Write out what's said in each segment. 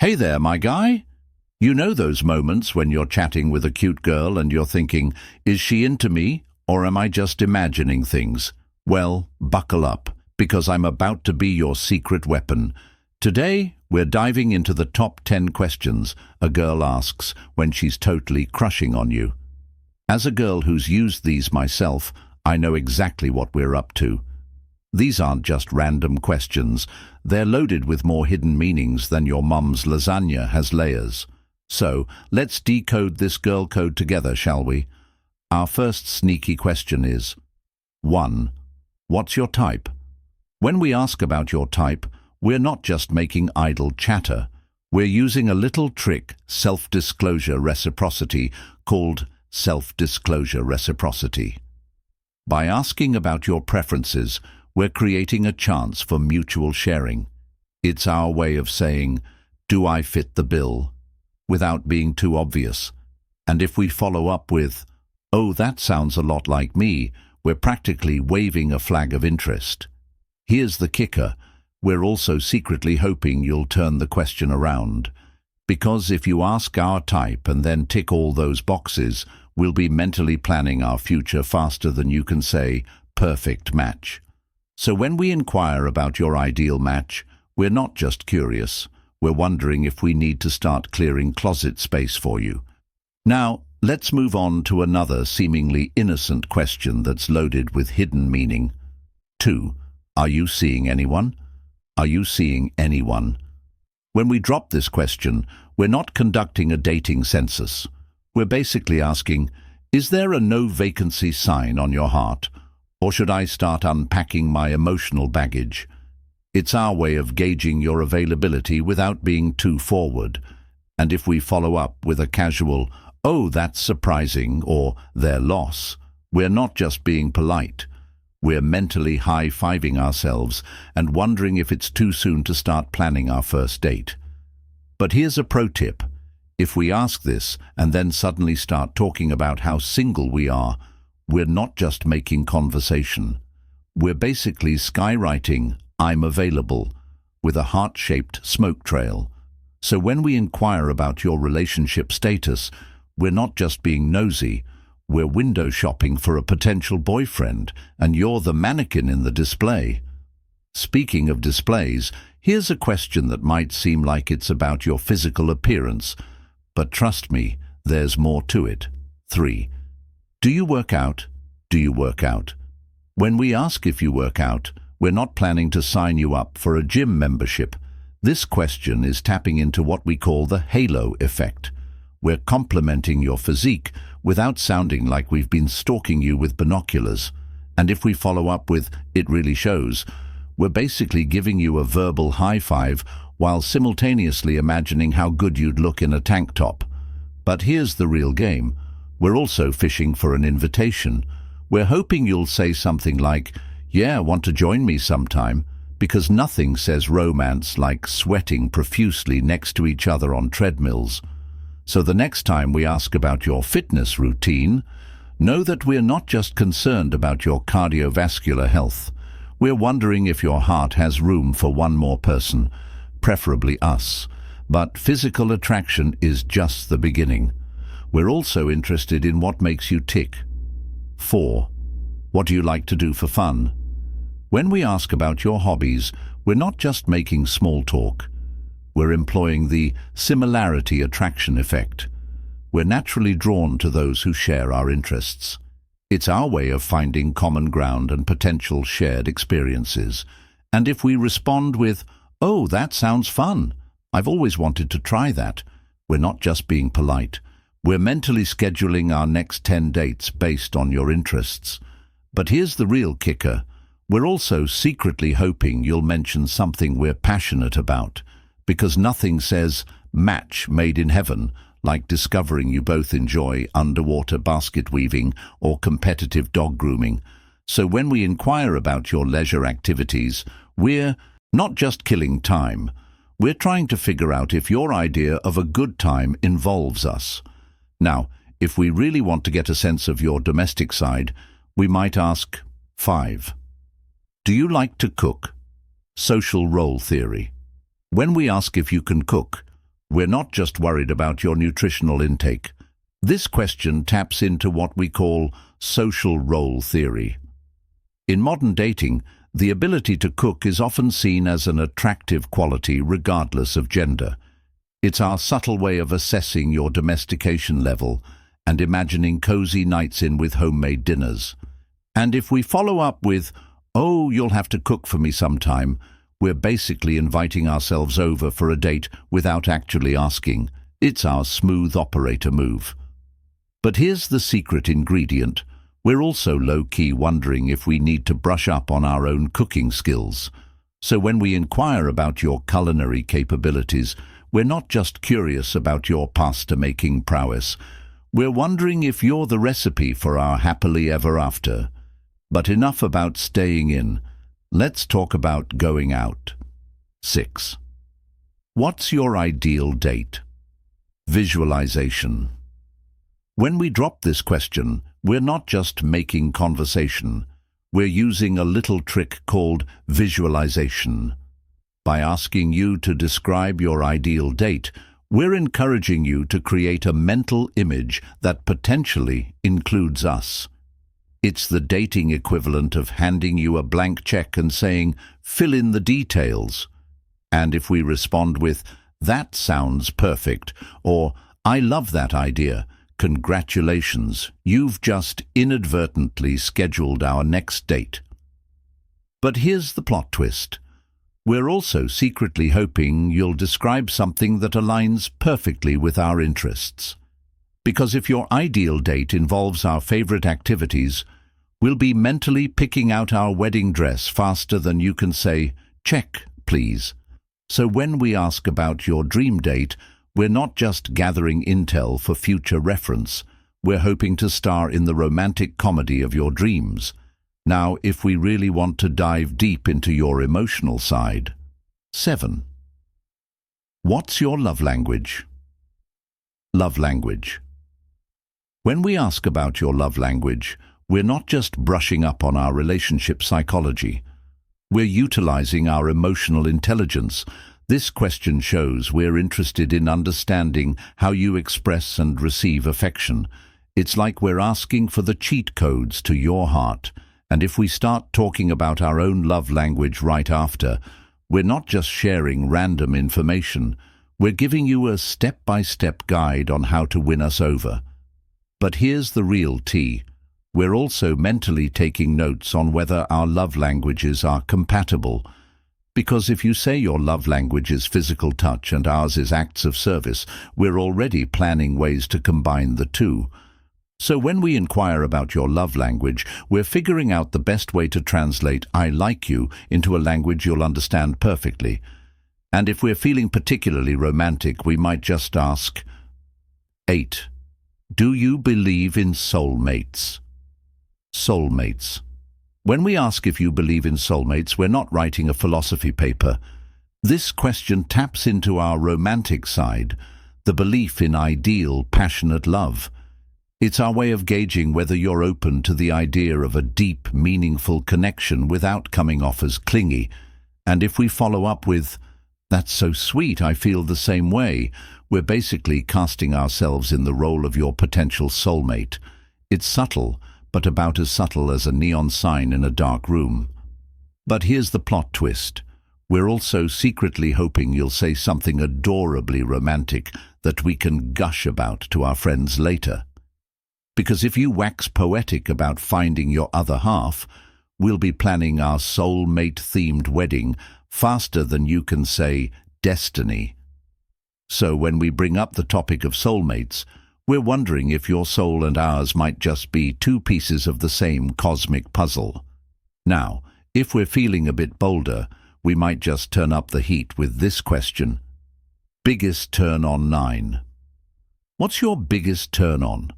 Hey there, my guy. You know those moments when you're chatting with a cute girl and you're thinking, is she into me or am I just imagining things? Well, buckle up, because I'm about to be your secret weapon. Today, we're diving into the top 10 questions a girl asks when she's totally crushing on you. As a girl who's used these myself, I know exactly what we're up to. These aren't just random questions. They're loaded with more hidden meanings than your mum's lasagna has layers. So, let's decode this girl code together, shall we? Our first sneaky question is 1. What's your type? When we ask about your type, we're not just making idle chatter. We're using a little trick, self-disclosure reciprocity, called self-disclosure reciprocity. By asking about your preferences, we're creating a chance for mutual sharing. It's our way of saying, do I fit the bill? Without being too obvious. And if we follow up with, oh, that sounds a lot like me, we're practically waving a flag of interest. Here's the kicker. We're also secretly hoping you'll turn the question around. Because if you ask our type and then tick all those boxes, we'll be mentally planning our future faster than you can say, perfect match. So when we inquire about your ideal match, we're not just curious. We're wondering if we need to start clearing closet space for you. Now, let's move on to another seemingly innocent question that's loaded with hidden meaning. 2. Are you seeing anyone? Are you seeing anyone? When we drop this question, we're not conducting a dating census. We're basically asking, is there a no vacancy sign on your heart? Or should I start unpacking my emotional baggage? It's our way of gauging your availability without being too forward. And if we follow up with a casual, oh, that's surprising, or their loss, we're not just being polite. We're mentally high-fiving ourselves and wondering if it's too soon to start planning our first date. But here's a pro tip. If we ask this and then suddenly start talking about how single we are, we're not just making conversation. We're basically skywriting, I'm available, with a heart-shaped smoke trail. So when we inquire about your relationship status, we're not just being nosy, we're window shopping for a potential boyfriend, and you're the mannequin in the display. Speaking of displays, here's a question that might seem like it's about your physical appearance, but trust me, there's more to it. 3. Do you work out? Do you work out? When we ask if you work out, we're not planning to sign you up for a gym membership. This question is tapping into what we call the halo effect. We're complimenting your physique without sounding like we've been stalking you with binoculars. And if we follow up with, it really shows, we're basically giving you a verbal high five while simultaneously imagining how good you'd look in a tank top. But here's the real game. We're also fishing for an invitation. We're hoping you'll say something like, yeah, want to join me sometime? Because nothing says romance like sweating profusely next to each other on treadmills. So the next time we ask about your fitness routine, know that we're not just concerned about your cardiovascular health. We're wondering if your heart has room for one more person, preferably us. But physical attraction is just the beginning. We're also interested in what makes you tick. 4. What do you like to do for fun? When we ask about your hobbies, we're not just making small talk. We're employing the similarity attraction effect. We're naturally drawn to those who share our interests. It's our way of finding common ground and potential shared experiences. And if we respond with, oh, that sounds fun, I've always wanted to try that, we're not just being polite. We're mentally scheduling our next 10 dates based on your interests. But here's the real kicker. We're also secretly hoping you'll mention something we're passionate about, because nothing says match made in heaven like discovering you both enjoy underwater basket weaving or competitive dog grooming. So when we inquire about your leisure activities, we're not just killing time. We're trying to figure out if your idea of a good time involves us. Now, if we really want to get a sense of your domestic side, we might ask 5. Do you like to cook? Social role theory. When we ask if you can cook, We're not just worried about your nutritional intake. This question taps into what we call social role theory. In modern dating, the ability to cook is often seen as an attractive quality regardless of gender. It's our subtle way of assessing your domestication level and imagining cozy nights in with homemade dinners. And if we follow up with, "Oh, you'll have to cook for me sometime," we're basically inviting ourselves over for a date without actually asking. It's our smooth operator move. But here's the secret ingredient. We're also low-key wondering if we need to brush up on our own cooking skills. So when we inquire about your culinary capabilities, we're not just curious about your pasta-making prowess. We're wondering if you're the recipe for our happily ever after. But enough about staying in. Let's talk about going out. 6. What's your ideal date? Visualization. When we drop this question, we're not just making conversation. We're using a little trick called visualization. By asking you to describe your ideal date, we're encouraging you to create a mental image that potentially includes us. It's the dating equivalent of handing you a blank check and saying, "Fill in the details." And if we respond with, "That sounds perfect," or "I love that idea," congratulations, you've just inadvertently scheduled our next date. But here's the plot twist. We're also secretly hoping you'll describe something that aligns perfectly with our interests. Because if your ideal date involves our favorite activities, we'll be mentally picking out our wedding dress faster than you can say, "Check, please." So when we ask about your dream date, we're not just gathering intel for future reference. We're hoping to star in the romantic comedy of your dreams. Now, if we really want to dive deep into your emotional side. 7. What's your love language? Love language. When we ask about your love language, we're not just brushing up on our relationship psychology. We're utilizing our emotional intelligence. This question shows we're interested in understanding how you express and receive affection. It's like we're asking for the cheat codes to your heart. And if we start talking about our own love language right after, we're not just sharing random information. We're giving you a step-by-step guide on how to win us over. But here's the real tea. We're also mentally taking notes on whether our love languages are compatible. Because if you say your love language is physical touch and ours is acts of service, we're already planning ways to combine the two. So when we inquire about your love language, we're figuring out the best way to translate "I like you" into a language you'll understand perfectly. And if we're feeling particularly romantic, we might just ask, 8. Do you believe in soulmates? Soulmates. When we ask if you believe in soulmates, we're not writing a philosophy paper. This question taps into our romantic side, the belief in ideal, passionate love. It's our way of gauging whether you're open to the idea of a deep, meaningful connection without coming off as clingy. And if we follow up with, "That's so sweet, I feel the same way," we're basically casting ourselves in the role of your potential soulmate. It's subtle, but about as subtle as a neon sign in a dark room. But here's the plot twist. We're also secretly hoping you'll say something adorably romantic that we can gush about to our friends later. Because if you wax poetic about finding your other half, we'll be planning our soulmate-themed wedding faster than you can say destiny. So when we bring up the topic of soulmates, we're wondering if your soul and ours might just be two pieces of the same cosmic puzzle. Now, if we're feeling a bit bolder, we might just turn up the heat with this question. Biggest turn on 9. What's your biggest turn on?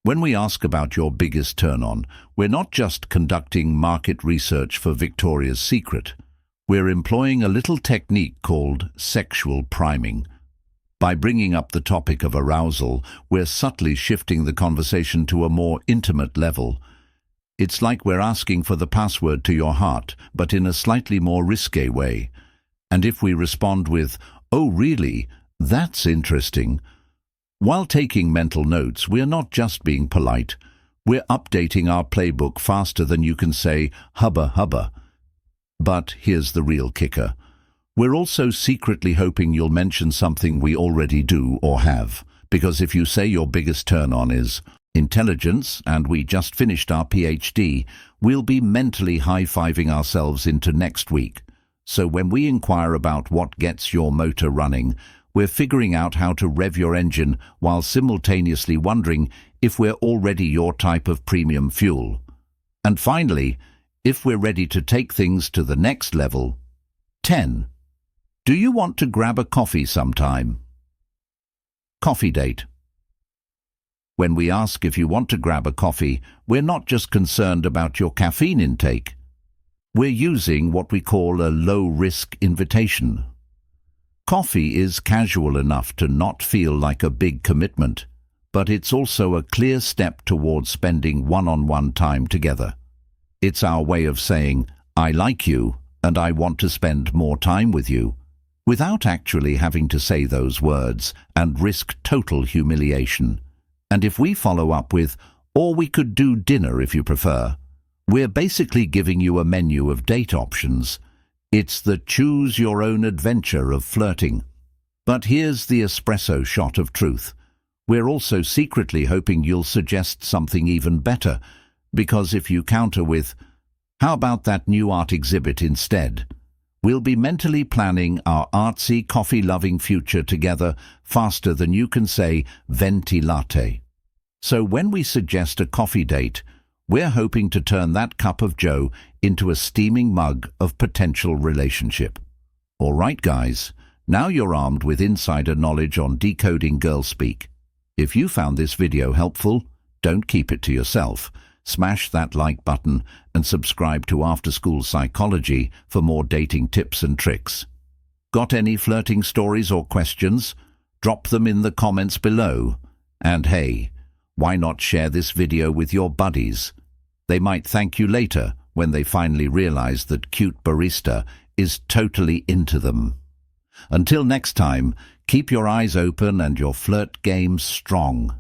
When we ask about your biggest turn on, we're not just conducting market research for Victoria's Secret. We're employing a little technique called sexual priming. By bringing up the topic of arousal, we're subtly shifting the conversation to a more intimate level. It's like we're asking for the password to your heart, but in a slightly more risque way. And if we respond with, "Oh really?" That's interesting. While taking mental notes, we're not just being polite. We're updating our playbook faster than you can say, hubba hubba. But here's the real kicker. We're also secretly hoping you'll mention something we already do or have. Because if you say your biggest turn-on is intelligence and we just finished our PhD, we'll be mentally high-fiving ourselves into next week. So when we inquire about what gets your motor running, we're figuring out how to rev your engine while simultaneously wondering if we're already your type of premium fuel. And finally, if we're ready to take things to the next level. 10. Do you want to grab a coffee sometime? Coffee date. When we ask if you want to grab a coffee, we're not just concerned about your caffeine intake. We're using what we call a low-risk invitation. Coffee is casual enough to not feel like a big commitment, but it's also a clear step towards spending one-on-one time together. It's our way of saying, I like you and I want to spend more time with you, without actually having to say those words and risk total humiliation. And if we follow up with, or we could do dinner if you prefer, we're basically giving you a menu of date options. It's the choose-your-own-adventure of flirting. But here's the espresso shot of truth. We're also secretly hoping you'll suggest something even better, because if you counter with, how about that new art exhibit instead? We'll be mentally planning our artsy, coffee-loving future together faster than you can say venti latte. So when we suggest a coffee date, we're hoping to turn that cup of joe into a steaming mug of potential relationship. All right, guys, now you're armed with insider knowledge on decoding girl speak. If you found this video helpful, don't keep it to yourself. Smash that like button and subscribe to After School Psychology for more dating tips and tricks. Got any flirting stories or questions? Drop them in the comments below. And hey, why not share this video with your buddies? They might thank you later when they finally realize that cute barista is totally into them. Until next time, keep your eyes open and your flirt game strong.